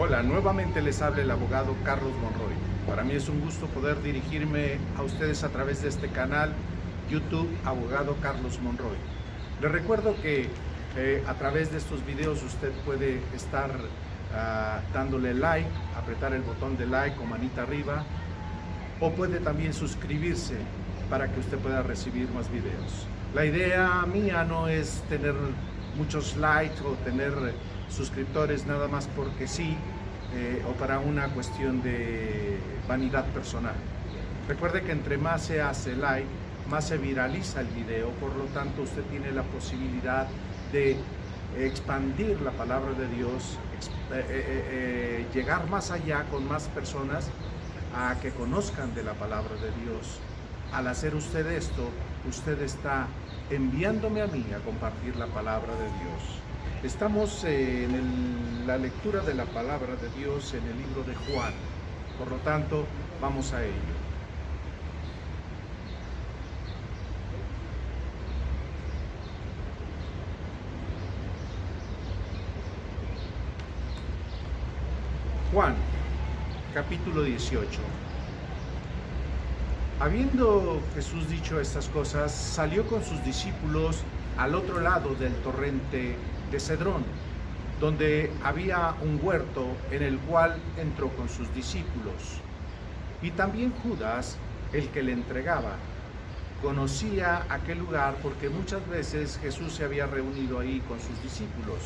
Hola, nuevamente les habla el abogado Carlos Monroy. Para mí es un gusto poder dirigirme a ustedes a través de este canal YouTube Abogado Carlos Monroy. Les recuerdo que a través de estos videos usted puede estar dándole like, apretar el botón de like o manita arriba, o puede también suscribirse para que usted pueda recibir más videos. La idea mía no es tener muchos likes o tener suscriptores nada más porque sí, o para una cuestión de vanidad personal. Recuerde que entre más se hace like, más se viraliza el video, por lo tanto usted tiene la posibilidad de expandir la palabra de Dios, llegar más allá con más personas a que conozcan de la palabra de Dios. Al hacer usted esto, usted está enviándome a mí a compartir la palabra de Dios. Estamos en la lectura de la palabra de Dios en el libro de Juan. Por lo tanto, vamos a ello. Juan, capítulo 18. Habiendo Jesús dicho estas cosas, salió con sus discípulos al otro lado del torrente de Cedrón, donde había un huerto en el cual entró con sus discípulos. Y también Judas, el que le entregaba, conocía aquel lugar porque muchas veces Jesús se había reunido ahí con sus discípulos.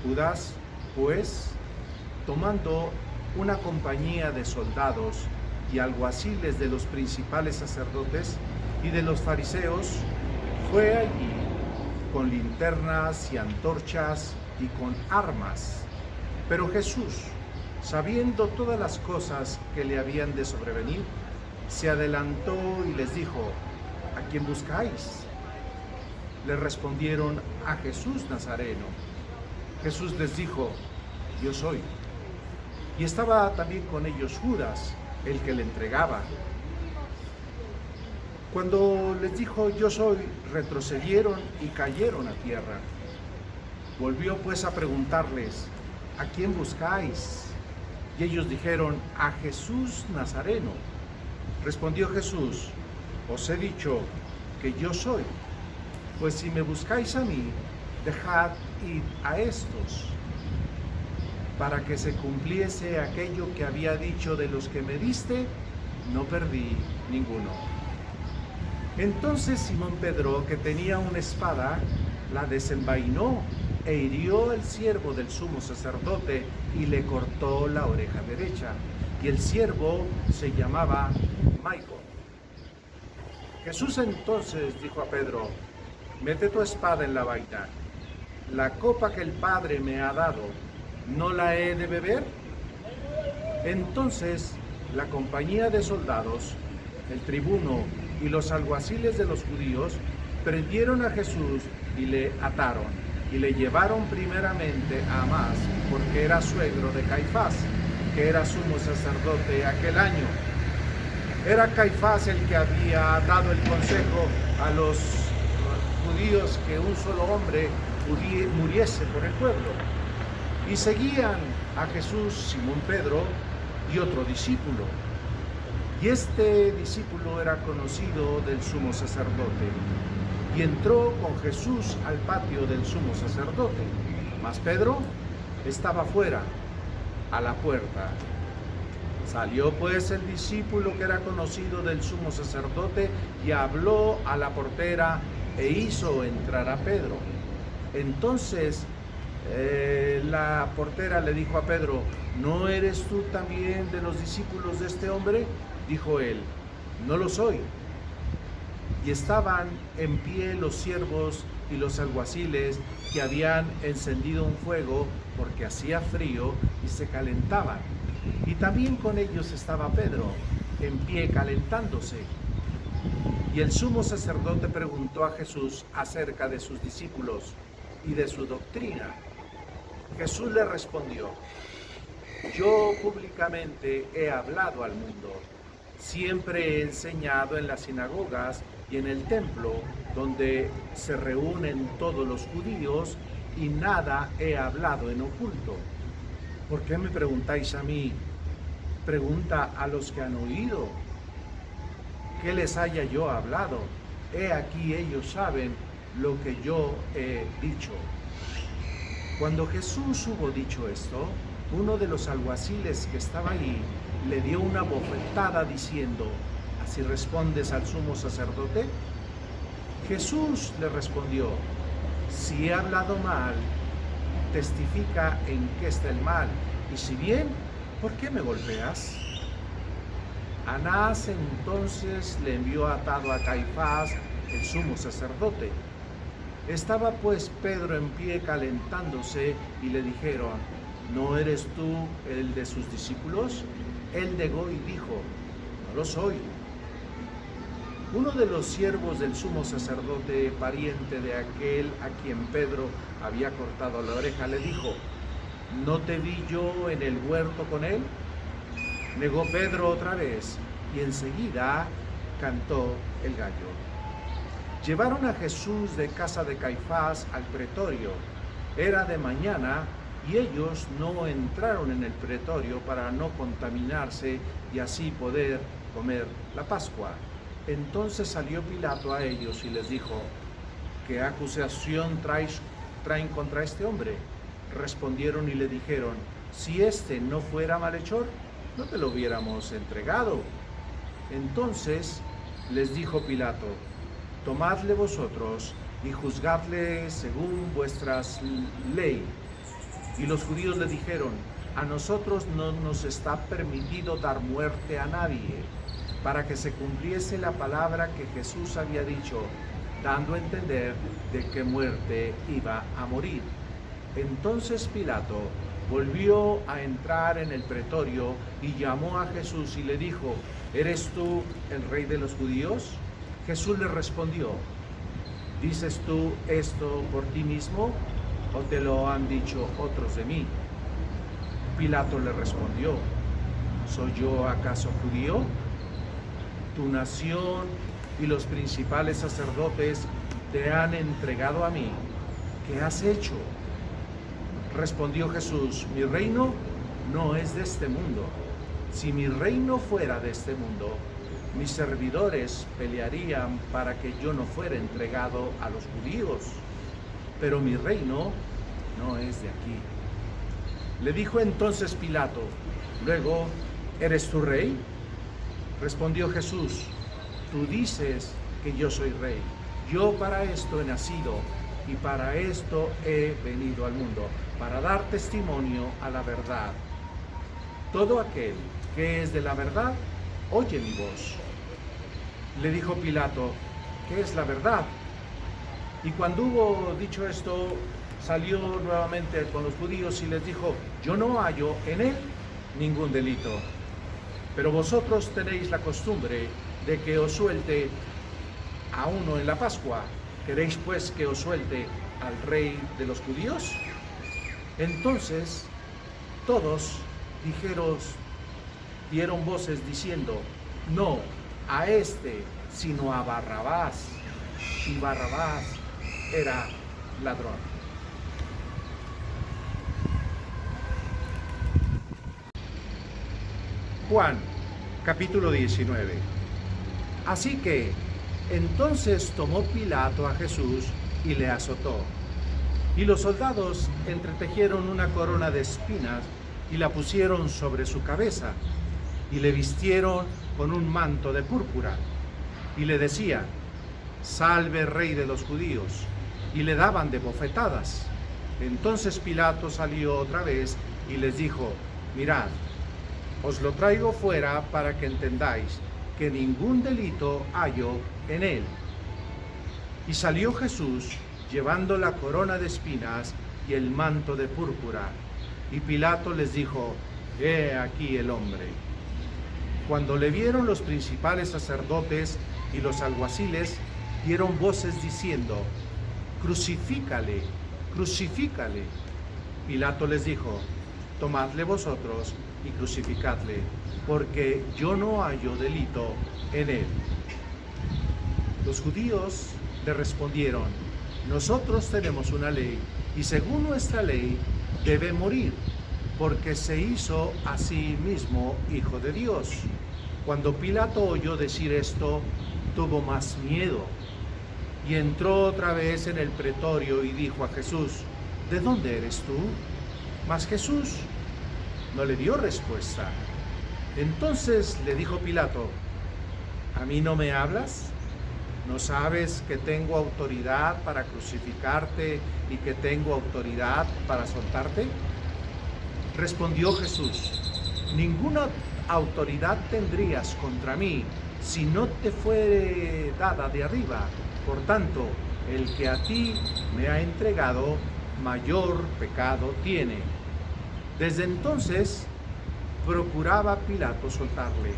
Judas, pues, tomando una compañía de soldados y alguaciles de los principales sacerdotes y de los fariseos, fue allí con linternas y antorchas y con armas. Pero Jesús, sabiendo todas las cosas que le habían de sobrevenir, se adelantó y les dijo: ¿a quién buscáis? Le respondieron: a Jesús Nazareno. Jesús les dijo: yo soy. Y estaba también con ellos Judas, el que le entregaba. Cuando les dijo: yo soy, retrocedieron y cayeron a tierra. Volvió pues a preguntarles: ¿a quién buscáis? Y ellos dijeron: a Jesús Nazareno. Respondió Jesús: os he dicho que yo soy. Pues si me buscáis a mí, dejad ir a estos, para que se cumpliese aquello que había dicho: de los que me diste, no perdí ninguno. Entonces Simón Pedro, que tenía una espada, la desenvainó e hirió al siervo del sumo sacerdote y le cortó la oreja derecha. Y el siervo se llamaba Malco. Jesús entonces dijo a Pedro: mete tu espada en la vaina. La copa que el Padre me ha dado, ¿no la he de beber? Entonces la compañía de soldados, el tribuno y los alguaciles de los judíos prendieron a Jesús y le ataron y le llevaron primeramente a Anás, porque era suegro de Caifás, que era sumo sacerdote aquel año. Era Caifás el que había dado el consejo a los judíos que un solo hombre muriese por el pueblo. Y seguían a Jesús Simón Pedro y otro discípulo. Y este discípulo era conocido del sumo sacerdote. Y entró con Jesús al patio del sumo sacerdote. Mas Pedro estaba fuera, a la puerta. Salió pues el discípulo que era conocido del sumo sacerdote y habló a la portera e hizo entrar a Pedro. Entonces la portera le dijo a Pedro: ¿no eres tú también de los discípulos de este hombre? Dijo él: no lo soy. Y estaban en pie los siervos y los alguaciles que habían encendido un fuego porque hacía frío y se calentaban. Y también con ellos estaba Pedro, en pie calentándose. Y el sumo sacerdote preguntó a Jesús acerca de sus discípulos y de su doctrina. Jesús le respondió: yo públicamente he hablado al mundo. Siempre he enseñado en las sinagogas y en el templo, donde se reúnen todos los judíos, y nada he hablado en oculto. ¿Por qué me preguntáis a mí? Pregunta a los que han oído. ¿Qué les haya yo hablado? He aquí ellos saben lo que yo he dicho. Cuando Jesús hubo dicho esto, uno de los alguaciles que estaba allí le dio una bofetada diciendo: ¿así respondes al sumo sacerdote? Jesús le respondió: si he hablado mal, testifica en qué está el mal, y si bien, ¿por qué me golpeas? Anás entonces le envió atado a Caifás, el sumo sacerdote. Estaba pues Pedro en pie calentándose y le dijeron: ¿no eres tú el de sus discípulos? Él negó y dijo: no lo soy. Uno de los siervos del sumo sacerdote, pariente de aquel a quien Pedro había cortado la oreja, le dijo: ¿no te vi yo en el huerto con él? Negó Pedro otra vez, y enseguida cantó el gallo. Llevaron a Jesús de casa de Caifás al pretorio. Era de mañana, y ellos no entraron en el pretorio para no contaminarse y así poder comer la Pascua. Entonces salió Pilato a ellos y les dijo: ¿qué acusación traen contra este hombre? Respondieron y le dijeron: si éste no fuera malhechor, no te lo hubiéramos entregado. Entonces les dijo Pilato: tomadle vosotros y juzgadle según vuestras ley. Y los judíos le dijeron: a nosotros no nos está permitido dar muerte a nadie, para que se cumpliese la palabra que Jesús había dicho, dando a entender de qué muerte iba a morir. Entonces Pilato volvió a entrar en el pretorio y llamó a Jesús y le dijo: ¿eres tú el rey de los judíos? Jesús le respondió: ¿dices tú esto por ti mismo o te lo han dicho otros de mí? Pilato le respondió: ¿soy yo acaso judío? Tu nación y los principales sacerdotes te han entregado a mí. ¿Qué has hecho? Respondió Jesús: mi reino no es de este mundo. Si mi reino fuera de este mundo, mis servidores pelearían para que yo no fuera entregado a los judíos. Pero mi reino no es de aquí. Le dijo entonces Pilato: luego, ¿eres tú rey? Respondió Jesús: tú dices que yo soy rey. Yo para esto he nacido y para esto he venido al mundo, para dar testimonio a la verdad. Todo aquel que es de la verdad, oye mi voz. Le dijo Pilato: ¿qué es la verdad? Y cuando hubo dicho esto, salió nuevamente con los judíos y les dijo: yo no hallo en él ningún delito. Pero vosotros tenéis la costumbre de que os suelte a uno en la Pascua. ¿Queréis pues que os suelte al rey de los judíos? Entonces todos dieron voces diciendo: no a este, sino a Barrabás. Y Barrabás era ladrón. Juan, capítulo 19. Así que entonces tomó Pilato a Jesús y le azotó. Y los soldados entretejieron una corona de espinas y la pusieron sobre su cabeza, y le vistieron con un manto de púrpura, y le decían: salve, rey de los judíos, y le daban de bofetadas. Entonces Pilato salió otra vez y les dijo: mirad, os lo traigo fuera para que entendáis que ningún delito hallo en él. Y salió Jesús llevando la corona de espinas y el manto de púrpura. Y Pilato les dijo: he aquí el hombre. Cuando le vieron los principales sacerdotes y los alguaciles, dieron voces diciendo: crucifícale, crucifícale. Pilato les dijo: tomadle vosotros y crucificadle, porque yo no hallo delito en él. Los judíos le respondieron: nosotros tenemos una ley, y según nuestra ley debe morir, porque se hizo a sí mismo hijo de Dios. Cuando Pilato oyó decir esto, tuvo más miedo y entró otra vez en el pretorio y dijo a Jesús: ¿de dónde eres tú? Mas Jesús no le dio respuesta. Entonces le dijo Pilato: ¿a mí no me hablas? ¿No sabes que tengo autoridad para crucificarte y que tengo autoridad para soltarte? Respondió Jesús: ninguna autoridad tendrías contra mí si no te fuere dada de arriba. Por tanto, el que a ti me ha entregado, mayor pecado tiene. Desde entonces procuraba Pilato soltarle,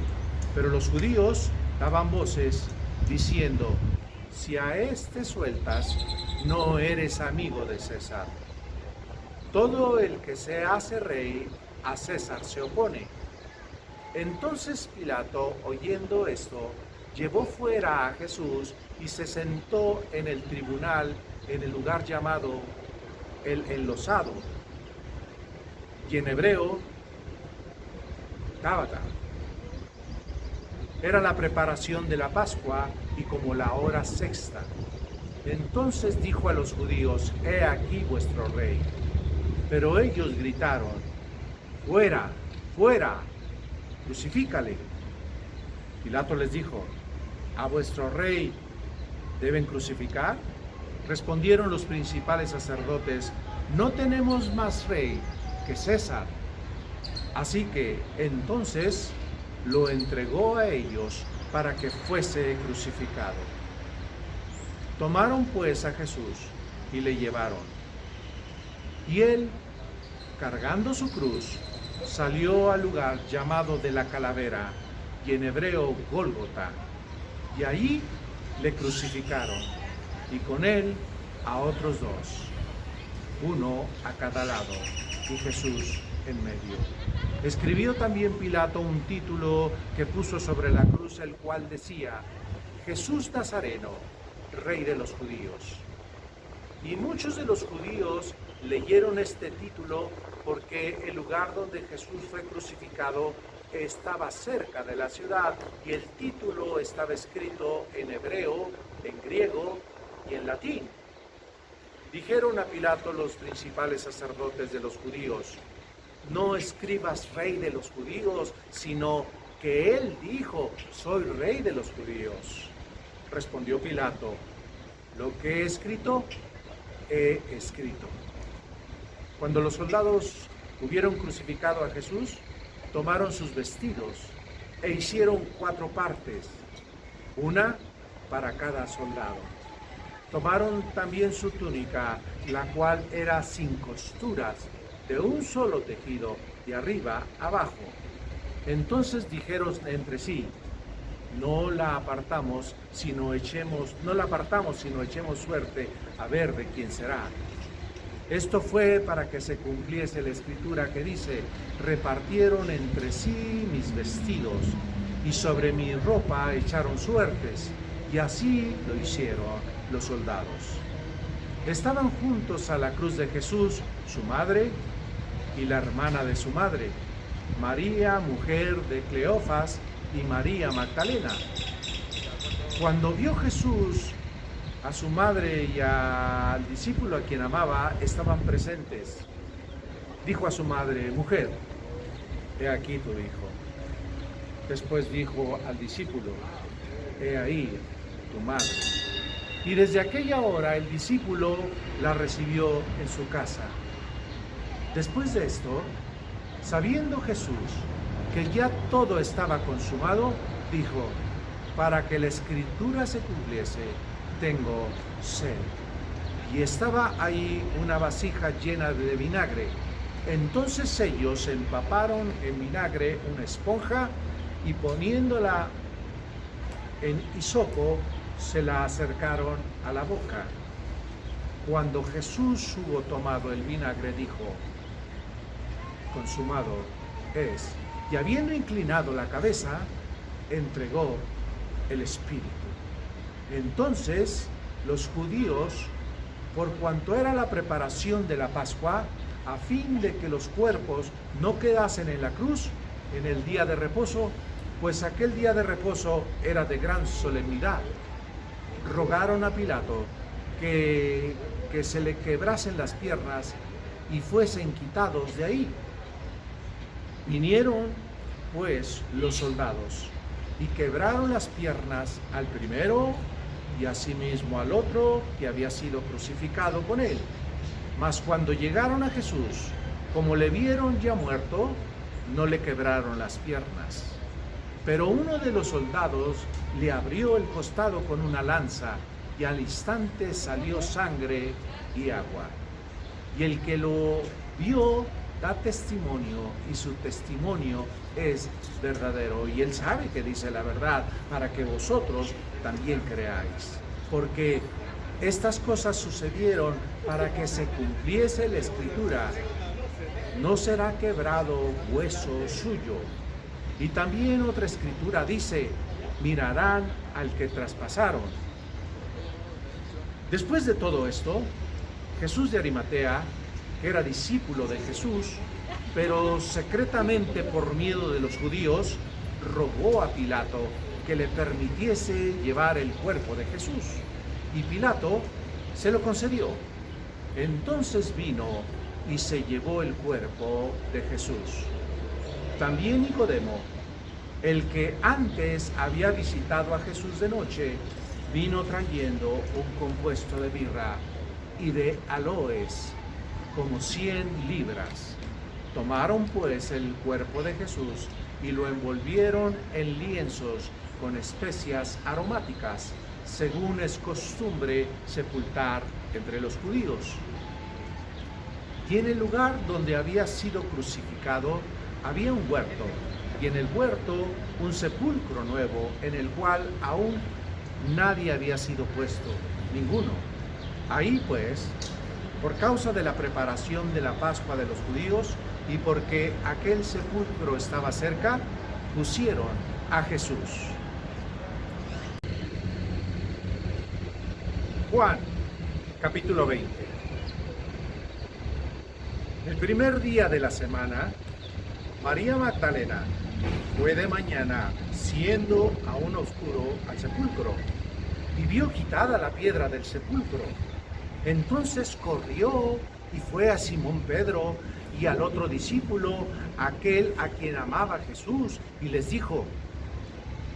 pero los judíos daban voces diciendo: si a este sueltas, no eres amigo de César. Todo el que se hace rey, a César se opone. Entonces Pilato, oyendo esto, llevó fuera a Jesús y se sentó en el tribunal en el lugar llamado el Enlosado, y en hebreo Gábata. Era la preparación de la Pascua y como la hora sexta. Entonces dijo a los judíos: he aquí vuestro rey. Pero ellos gritaron: fuera, fuera, crucifícale. Pilato les dijo: ¿a vuestro rey deben crucificar? Respondieron los principales sacerdotes: no tenemos más rey que César. Así que entonces lo entregó a ellos para que fuese crucificado. Tomaron pues a Jesús y le llevaron. Y él, cargando su cruz, salió al lugar llamado de la Calavera, y en hebreo Gólgota, y allí le crucificaron, y con él a otros dos, uno a cada lado, y Jesús en medio. Escribió también Pilato un título que puso sobre la cruz, el cual decía: Jesús Nazareno, Rey de los Judíos. Y muchos de los judíos leyeron este título porque el lugar donde Jesús fue crucificado estaba cerca de la ciudad, y el título estaba escrito en hebreo, en griego y en latín. Dijeron a Pilato los principales sacerdotes de los judíos: no escribas Rey de los Judíos, sino que él dijo: soy Rey de los Judíos. Respondió Pilato: lo que he escrito, he escrito. Cuando los soldados hubieron crucificado a Jesús, tomaron sus vestidos e hicieron 4 partes, una para cada soldado. Tomaron también su túnica, la cual era sin costuras, de un solo tejido, de arriba abajo. Entonces dijeron entre sí: no la apartamos, sino echemos suerte a ver de quién será. Esto fue para que se cumpliese la escritura que dice: repartieron entre sí mis vestidos, y sobre mi ropa echaron suertes. Y así lo hicieron los soldados. Estaban juntos a la cruz de Jesús su madre y la hermana de su madre, María, mujer de Cleofas, y María Magdalena. Cuando vio Jesús a su madre y al discípulo a quien amaba, estaban presentes, dijo a su madre: mujer, he aquí tu hijo. Después dijo al discípulo: he ahí tu madre. Y desde aquella hora el discípulo la recibió en su casa. Después de esto, sabiendo Jesús que ya todo estaba consumado, dijo: para que la escritura se cumpliese, tengo sed. Y estaba ahí una vasija llena de vinagre. Entonces ellos empaparon en vinagre una esponja y poniéndola en hisopo, se la acercaron a la boca. Cuando Jesús hubo tomado el vinagre, dijo: consumado es. Y habiendo inclinado la cabeza, entregó el espíritu. Entonces los judíos, por cuanto era la preparación de la Pascua, a fin de que los cuerpos no quedasen en la cruz en el día de reposo, pues aquel día de reposo era de gran solemnidad. Rogaron a Pilato que se le quebrasen las piernas y fuesen quitados de ahí. Vinieron pues los soldados y quebraron las piernas al primero y asimismo al otro que había sido crucificado con él. Mas cuando llegaron a Jesús, como le vieron ya muerto, no le quebraron las piernas. Pero uno de los soldados le abrió el costado con una lanza y al instante salió sangre y agua. Y el que lo vio da testimonio y su testimonio es verdadero. Y él sabe que dice la verdad para que vosotros también creáis. Porque estas cosas sucedieron para que se cumpliese la escritura. No será quebrado hueso suyo. Y también otra escritura dice, mirarán al que traspasaron. Después de todo esto, Jesús de Arimatea, que era discípulo de Jesús, pero secretamente por miedo de los judíos, rogó a Pilato que le permitiese llevar el cuerpo de Jesús. Y Pilato se lo concedió. Entonces vino y se llevó el cuerpo de Jesús. También Nicodemo, el que antes había visitado a Jesús de noche, vino trayendo un compuesto de mirra y de aloes, como 100 libras. Tomaron pues el cuerpo de Jesús y lo envolvieron en lienzos con especias aromáticas, según es costumbre sepultar entre los judíos. Y en el lugar donde había sido crucificado había un huerto, y en el huerto un sepulcro nuevo, en el cual aún nadie había sido puesto, ninguno. Ahí pues, por causa de la preparación de la Pascua de los judíos, y porque aquel sepulcro estaba cerca, pusieron a Jesús. Juan, capítulo 20. El primer día de la semana, María Magdalena fue de mañana, siendo aún oscuro, al sepulcro, y vio quitada la piedra del sepulcro. Entonces corrió y fue a Simón Pedro y al otro discípulo, aquel a quien amaba Jesús, y les dijo,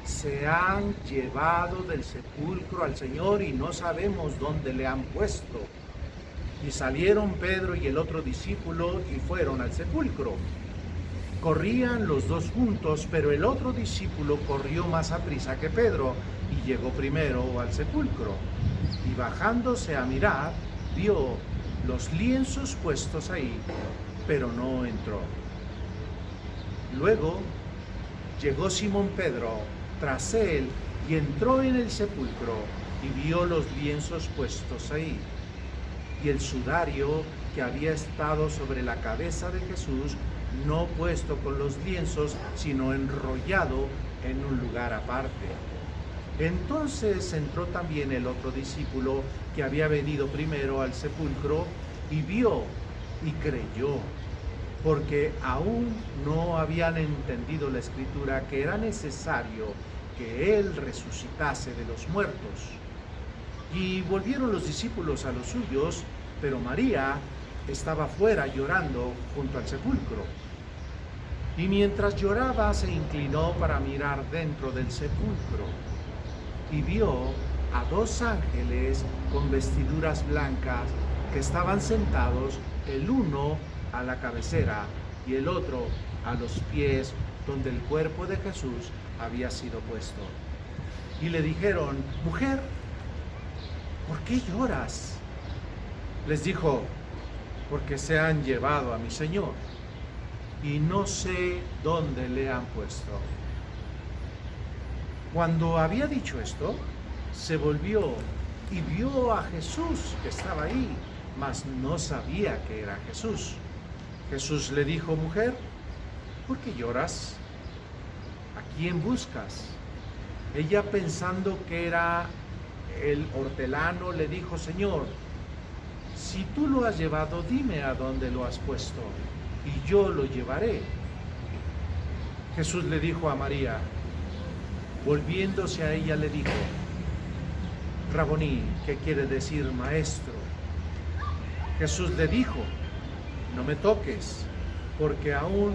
se han llevado del sepulcro al Señor y no sabemos dónde le han puesto. Y salieron Pedro y el otro discípulo y fueron al sepulcro. Corrían los dos juntos, pero el otro discípulo corrió más aprisa que Pedro y llegó primero al sepulcro. Y bajándose a mirar, vio los lienzos puestos ahí, pero no entró. Luego llegó Simón Pedro tras él y entró en el sepulcro y vio los lienzos puestos ahí, y el sudario que había estado sobre la cabeza de Jesús, no puesto con los lienzos, sino enrollado en un lugar aparte. Entonces entró también el otro discípulo que había venido primero al sepulcro y vio y creyó, porque aún no habían entendido la escritura que era necesario que él resucitase de los muertos. Y volvieron los discípulos a los suyos, pero María estaba fuera llorando junto al sepulcro. Y mientras lloraba se inclinó para mirar dentro del sepulcro y vio a dos ángeles con vestiduras blancas que estaban sentados, el uno a la cabecera y el otro a los pies donde el cuerpo de Jesús había sido puesto. Y le dijeron, mujer, ¿por qué lloras? Les dijo, porque se han llevado a mi Señor y no sé dónde le han puesto. Cuando había dicho esto, se volvió y vio a Jesús que estaba ahí, mas no sabía que era Jesús. Jesús le dijo, mujer, ¿por qué lloras? ¿A quién buscas? Ella, pensando que era el hortelano, le dijo, Señor, si tú lo has llevado, dime a dónde lo has puesto, y yo lo llevaré. Jesús le dijo a María, volviéndose a ella le dijo, Raboní, que quiere decir maestro. Jesús le dijo, no me toques, porque aún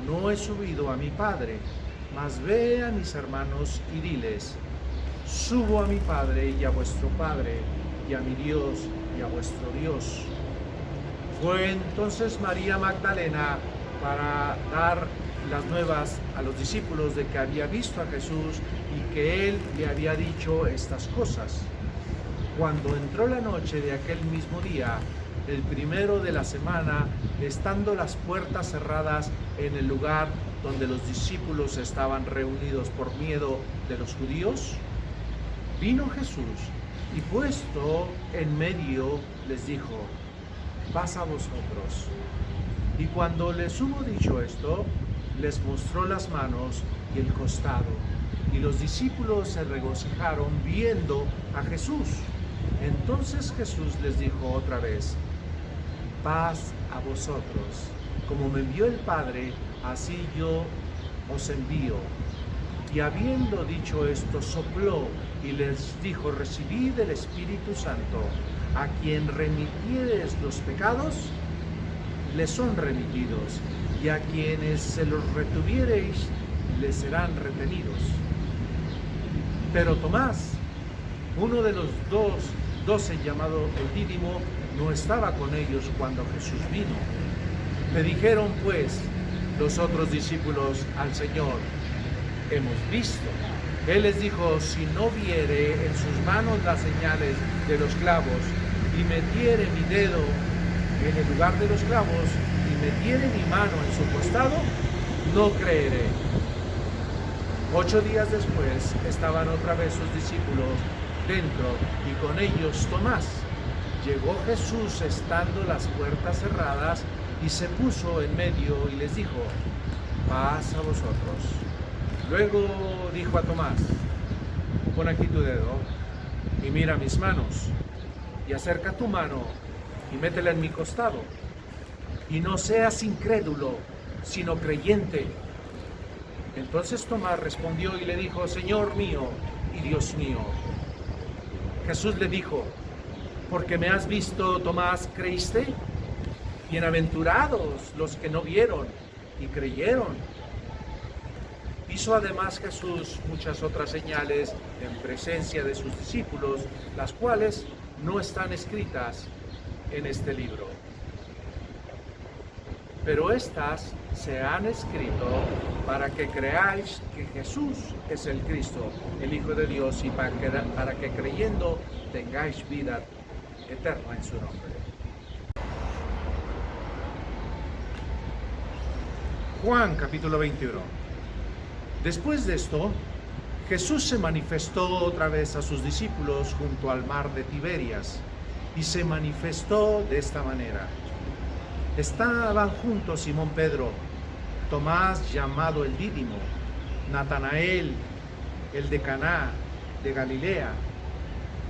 no he subido a mi Padre, mas ve a mis hermanos y diles, subo a mi Padre y a vuestro Padre, y a mi Dios y a vuestro Dios. Fue entonces María Magdalena para dar las nuevas a los discípulos de que había visto a Jesús y que él le había dicho estas cosas. Cuando entró la noche de aquel mismo día, el primero de la semana, estando las puertas cerradas en el lugar donde los discípulos estaban reunidos por miedo de los judíos, vino Jesús y puesto en medio les dijo, paz a vosotros. Y cuando les hubo dicho esto, les mostró las manos y el costado. Y los discípulos se regocijaron viendo a Jesús. Entonces Jesús les dijo otra vez, paz a vosotros. Como me envió el Padre, así yo os envío. Y habiendo dicho esto, sopló y les dijo, recibid el Espíritu Santo. A quien remitieres los pecados, les son remitidos, y a quienes se los retuviereis, les serán retenidos. Pero Tomás, uno de los 12 llamado el Dídimo, no estaba con ellos cuando Jesús vino. Le dijeron pues los otros discípulos al Señor, hemos visto. Él les dijo, si no viere en sus manos las señales de los clavos, y metiere mi dedo en el lugar de los clavos, y metiere mi mano en su costado, no creeré. 8 días después estaban otra vez sus discípulos dentro, y con ellos Tomás. Llegó Jesús estando las puertas cerradas, y se puso en medio y les dijo, paz a vosotros. Luego dijo a Tomás, pon aquí tu dedo y mira mis manos, y acerca tu mano y métela en mi costado, y no seas incrédulo, sino creyente. Entonces Tomás respondió y le dijo, Señor mío y Dios mío. Jesús le dijo, porque me has visto, Tomás, ¿creíste? Bienaventurados los que no vieron y creyeron. Hizo además Jesús muchas otras señales en presencia de sus discípulos, las cuales no están escritas en este libro. Pero estas se han escrito para que creáis que Jesús es el Cristo, el Hijo de Dios, y para que creyendo tengáis vida eterna en su nombre. Juan capítulo 21. Después de esto, Jesús se manifestó otra vez a sus discípulos junto al mar de Tiberias, y se manifestó de esta manera. Estaban juntos Simón Pedro, Tomás llamado el Dídimo, Natanael, el de Caná de Galilea,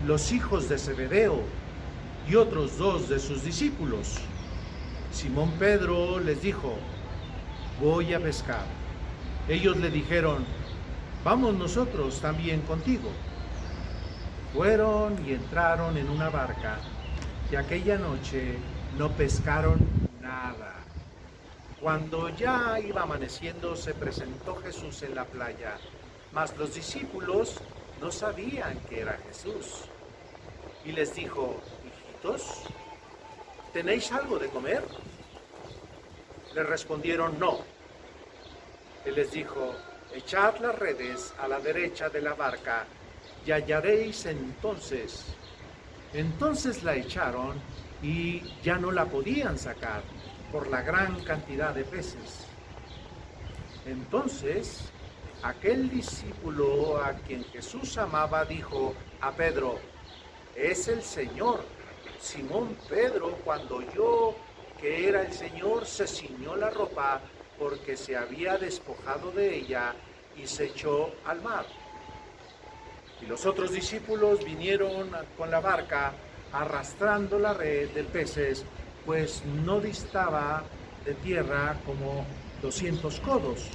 los hijos de Zebedeo y otros 2 de sus discípulos. Simón Pedro les dijo, voy a pescar. Ellos le dijeron, vamos nosotros también contigo. Fueron y entraron en una barca, y aquella noche no pescaron nada. Cuando ya iba amaneciendo, se presentó Jesús en la playa, mas los discípulos no sabían que era Jesús. Y les dijo, hijitos, ¿tenéis algo de comer? Le respondieron, no. Él les dijo, echad las redes a la derecha de la barca y hallaréis entonces. Entonces la echaron y ya no la podían sacar por la gran cantidad de peces. Entonces aquel discípulo a quien Jesús amaba dijo a Pedro, es el Señor. Simón Pedro, cuando oyó que era el Señor, se ciñó la ropa porque se había despojado de ella y se echó al mar. Y los otros discípulos vinieron con la barca, arrastrando la red de peces, pues no distaba de tierra como 200 codos.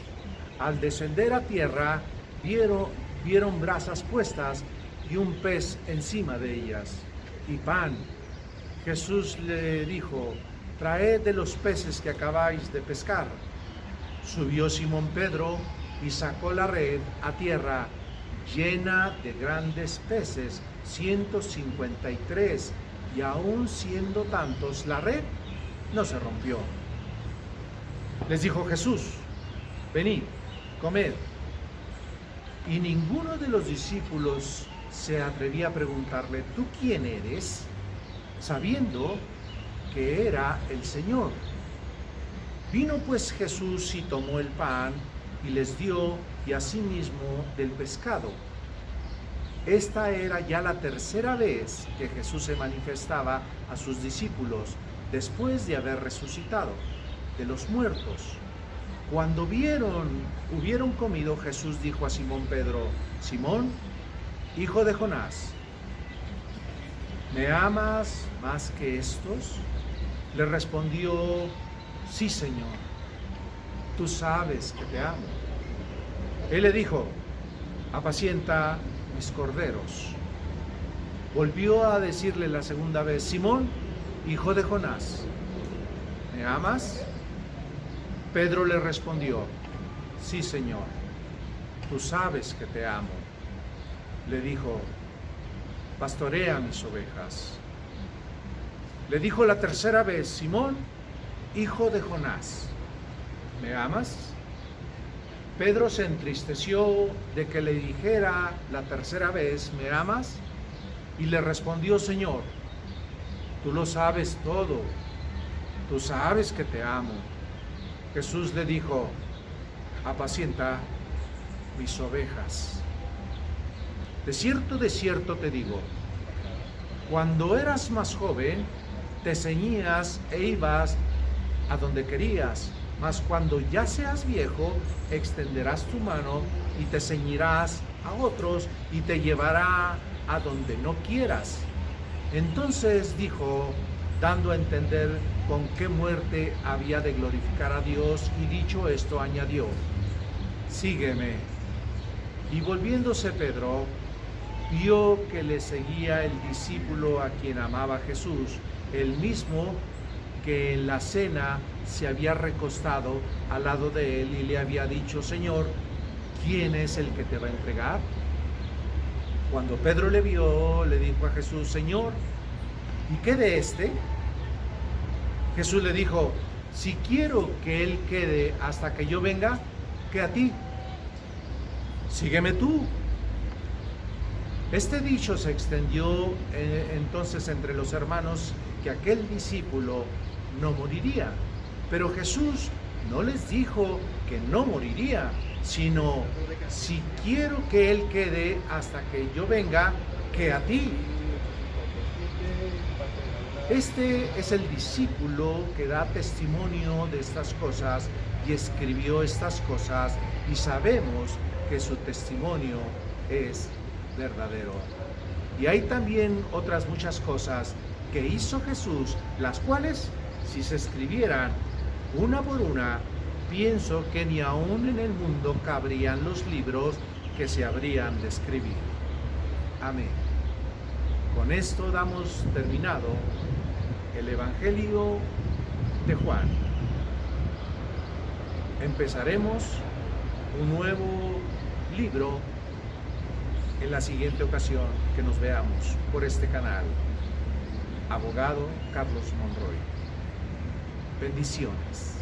Al descender a tierra, vieron brasas puestas y un pez encima de ellas, y pan. Jesús le dijo: traed de los peces que acabáis de pescar. Subió Simón Pedro y sacó la red a tierra, llena de grandes peces, 153, y aun siendo tantos, la red no se rompió. Les dijo Jesús: venid, comed. Y ninguno de los discípulos se atrevía a preguntarle: ¿tú quién eres?, sabiendo que era el Señor. Vino pues Jesús y tomó el pan y les dio, y asimismo del pescado. Esta era ya la tercera vez que Jesús se manifestaba a sus discípulos después de haber resucitado de los muertos. Cuando hubieron comido, Jesús dijo a Simón Pedro: Simón, hijo de Jonás, ¿me amas más que estos? Le respondió: sí, Señor, tú sabes que te amo. Él le dijo: apacienta mis corderos. Volvió a decirle la segunda vez: Simón, hijo de Jonás, ¿me amas? Pedro le respondió: sí, Señor, tú sabes que te amo. Le dijo: pastorea mis ovejas. Le dijo la tercera vez: Simón, hijo de Jonás, ¿me amas? Pedro se entristeció de que le dijera la tercera vez: ¿me amas? Y le respondió: Señor, tú lo sabes todo, tú sabes que te amo. Jesús le dijo: apacienta mis ovejas. De cierto te digo, cuando eras más joven, te ceñías e ibas a donde querías, mas cuando ya seas viejo, extenderás tu mano y te ceñirás a otros y te llevará a donde no quieras. Entonces dijo, dando a entender con qué muerte había de glorificar a Dios, y dicho esto añadió: sígueme. Y volviéndose Pedro, vio que le seguía el discípulo a quien amaba Jesús, el mismo que en la cena se había recostado al lado de él y le había dicho: Señor, ¿quién es el que te va a entregar? Cuando Pedro le vio, le dijo a Jesús: Señor, ¿y qué de este? Jesús le dijo: si quiero que él quede hasta que yo venga, ¿qué a ti? Sígueme tú. Este dicho se extendió entonces entre los hermanos, que aquel discípulo no moriría. Pero Jesús no les dijo que no moriría, sino: si quiero que él quede hasta que yo venga, ¿qué a ti? Este es el discípulo que da testimonio de estas cosas y escribió estas cosas, y sabemos que su testimonio es verdadero. Y hay también otras muchas cosas que hizo Jesús, las cuales, si se escribieran una por una, pienso que ni aún en el mundo cabrían los libros que se habrían de escribir. Amén. Con esto damos terminado el Evangelio de Juan. Empezaremos un nuevo libro en la siguiente ocasión que nos veamos por este canal. Abogado Carlos Monroy. Bendiciones.